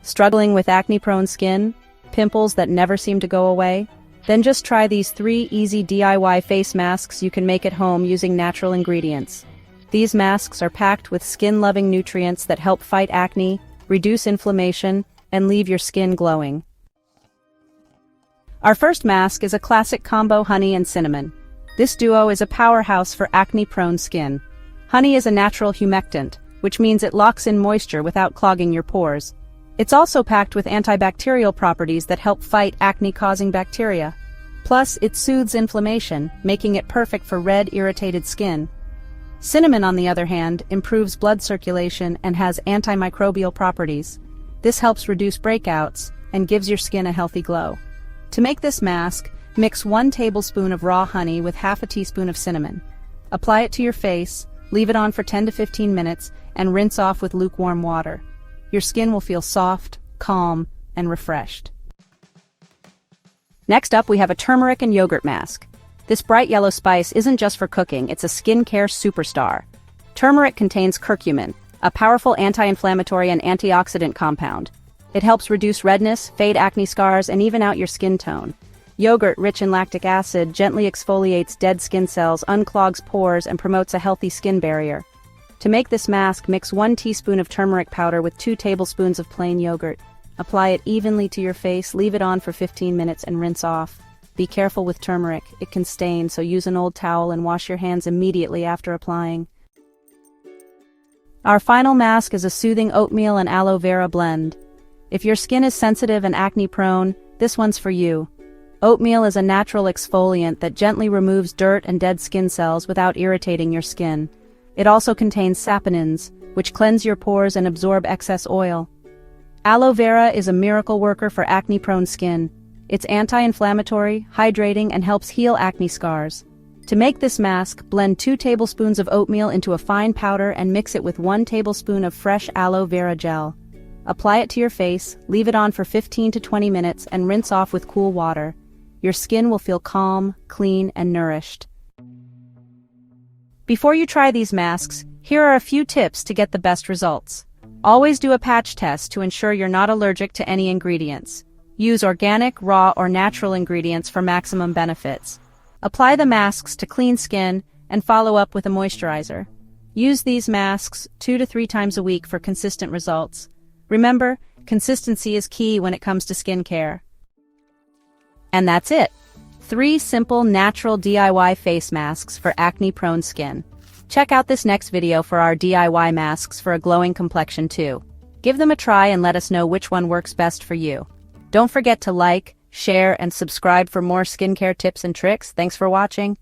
Struggling with acne-prone skin? Pimples that never seem to go away? Then just try these 3 easy DIY face masks you can make at home using natural ingredients. These masks are packed with skin-loving nutrients that help fight acne, reduce inflammation, and leave your skin glowing. Our first mask is a classic combo honey and cinnamon. This duo is a powerhouse for acne-prone skin. Honey is a natural humectant, which means it locks in moisture without clogging your pores. It's also packed with antibacterial properties that help fight acne-causing bacteria. Plus, it soothes inflammation, making it perfect for red, irritated skin. Cinnamon, on the other hand, improves blood circulation and has antimicrobial properties. This helps reduce breakouts and gives your skin a healthy glow. To make this mask, mix 1 tablespoon of raw honey with half a teaspoon of cinnamon. Apply it to your face, leave it on for 10 to 15 minutes, and rinse off with lukewarm water. Your skin will feel soft, calm, and refreshed. Next up, we have a turmeric and yogurt mask. This bright yellow spice isn't just for cooking, it's a skincare superstar. Turmeric contains curcumin, a powerful anti-inflammatory and antioxidant compound. It helps reduce redness, fade acne scars, and even out your skin tone. Yogurt, rich in lactic acid, gently exfoliates dead skin cells, unclogs pores, and promotes a healthy skin barrier. To make this mask, mix 1 teaspoon of turmeric powder with 2 tablespoons of plain yogurt. Apply it evenly to your face, leave it on for 15 minutes, and rinse off. Be careful with turmeric, it can stain, so use an old towel and wash your hands immediately after applying. Our final mask is a soothing oatmeal and aloe vera blend. If your skin is sensitive and acne-prone, this one's for you. Oatmeal is a natural exfoliant that gently removes dirt and dead skin cells without irritating your skin. It also contains saponins, which cleanse your pores and absorb excess oil. Aloe vera is a miracle worker for acne-prone skin. It's anti-inflammatory, hydrating, and helps heal acne scars. To make this mask, blend 2 tablespoons of oatmeal into a fine powder and mix it with 1 tablespoon of fresh aloe vera gel. Apply it to your face, leave it on for 15 to 20 minutes, and rinse off with cool water. Your skin will feel calm, clean, and nourished. Before you try these masks, here are a few tips to get the best results. Always do a patch test to ensure you're not allergic to any ingredients. Use organic, raw, or natural ingredients for maximum benefits. Apply the masks to clean skin and follow up with a moisturizer. Use these masks 2 to 3 times a week for consistent results. Remember, consistency is key when it comes to skincare. And that's it. 3 simple, natural DIY face masks for acne-prone skin. Check out this next video for our DIY masks for a glowing complexion too. Give them a try and let us know which one works best for you. Don't forget to like, share, and subscribe for more skincare tips and tricks. Thanks for watching.